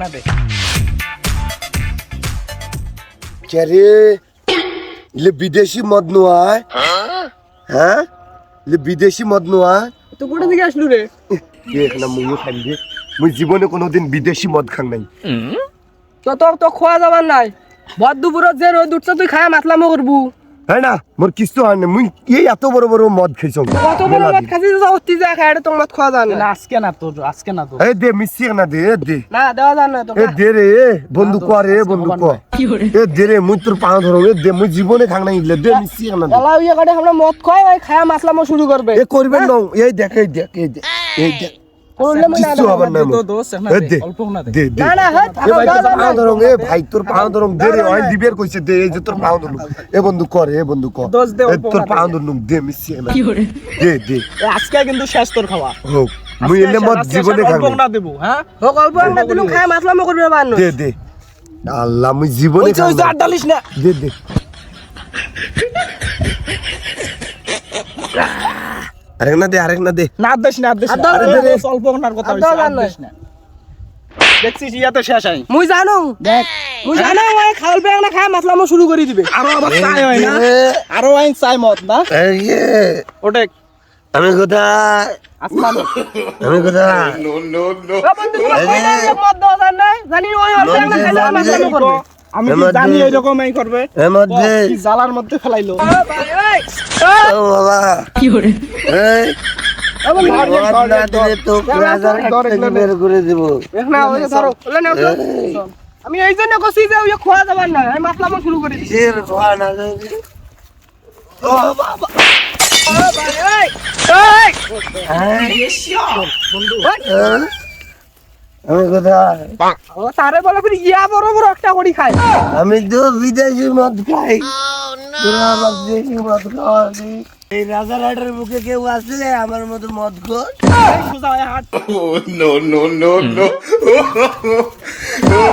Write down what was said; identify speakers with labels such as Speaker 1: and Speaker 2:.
Speaker 1: দে
Speaker 2: কে লে বিদেশি মদ নয় হ্যাঁ লে বিদেশি মদ নয়
Speaker 3: তো কোথা থেকে আসলু রে
Speaker 2: দেখ না মুই খাই দে মুই জীবনে কোনোদিন বিদেশি মদ খাং নাই
Speaker 3: তো খোয়া যাবার নাই বদ দুপুরত যে রোদ উঠছে তুই খায় মাতলামো করবু
Speaker 2: হ্যাঁ না মোর কিছু হয় না মুই এই এত বড় বড় মদ খাইছ
Speaker 3: কত বড় মদ খাসি যে অতি যা খায় এটা তোমার খোয়া যায় না
Speaker 1: আজকে না তো
Speaker 2: এ দে মিশি না দে দে
Speaker 3: না দেওয়া যায় না তো
Speaker 2: এ দে রে বন্ধু ক রে বন্ধু ক এ দে রে মুই তোর পা ধরো এ দে মুই জীবনে খাং নাই ইলে দে মিশি না দে
Speaker 3: এলা ইয়া কাটে আমরা মদ খায় ওই খায়া মাতলামো শুরু করবে
Speaker 2: এ করবেন না এই দেখ এই দেখ এই দেখ এই দেখ
Speaker 3: করলে মনে
Speaker 2: কিছু হবার না
Speaker 1: তো দোস্ত না
Speaker 2: এ
Speaker 1: দে
Speaker 2: দে
Speaker 1: অল্প না দে
Speaker 2: দে দে
Speaker 3: না না হয়
Speaker 2: এ ভাই তোর পা ধরো এ ভাই তোর পা ধরো দে রে ওই দিবের কইছে দে এই যে তোর পা ধরো এ বন্ধু কর এ বন্ধু কর
Speaker 1: দোষ দে,
Speaker 2: এ
Speaker 1: অল্প
Speaker 2: তোর
Speaker 1: না
Speaker 2: পা ধরো দে মিশি না দে দে
Speaker 1: আজকে কিন্তু শেষ তোর খাওয়া
Speaker 2: হোক মুই এনে মদ জীবনে খাং
Speaker 1: অল্প না দেবো হ্যাঁ
Speaker 3: ও গল্প আমরা দিলু খায় মাতলামো করবে বান্ন
Speaker 2: দে দে আল্লাহ মুই জীবনে খাং
Speaker 1: ওই আড্ডালিস না
Speaker 2: দে দে আরেক না দে
Speaker 1: না দেশ না দেশ
Speaker 3: আড্ডা
Speaker 1: আরে
Speaker 3: দে
Speaker 1: দে অল্প নার কথা
Speaker 3: আড্ডা
Speaker 1: হইছে
Speaker 3: দাও না।
Speaker 1: দেশ না দেখছিস ইয়াতে শেষ আই
Speaker 3: মুই জানো দেখ মুই জানো ওই খাওয়াল পেং না খায় মাতলামো শুরু করে দিবে
Speaker 1: আরো আবার চাই হয় না আরো আইন চাই মত না
Speaker 2: এই যে,
Speaker 1: ওটা
Speaker 2: আমি কোথায়
Speaker 1: আসমান
Speaker 2: আমি কোথায়
Speaker 3: ও বন্ধু তোমার কই না যে মদ দেওয়া যায় না জানি ওই অল্প পেং না খাইলে মাতলামো করবে
Speaker 1: আমি কি জানি এরকম এই করবে
Speaker 2: এর মধ্যে
Speaker 1: কি জালার মধ্যে ফেলাইলো
Speaker 3: ও ভাই ওই
Speaker 2: ও বাবা এই
Speaker 3: ও বন্ধু
Speaker 2: মদ না দিলে তো রাজার একটা বের করে দেব
Speaker 3: দেখ না ওই ধরো ওলে নাও তো আমি এই জন্য কইছি যে ওই খোয়া যাবার না আমি মাতলামো শুরু করে দিছি
Speaker 2: এর খোয়া না যাবে ও বাবা
Speaker 3: ও ভাই ওই
Speaker 2: আমি কোথায়
Speaker 3: ও তারে বলে ফির ইয়া বড় বড় একটা করি খায়
Speaker 2: আমি তো বিদেশি মদ খাই তোরা আমার দেশি মদ খাওয়াবি এই রাজারহাটের মুখে কেউ আসলে আমার মতো মদ খোর
Speaker 1: সোজা হয়ে হাট
Speaker 4: no.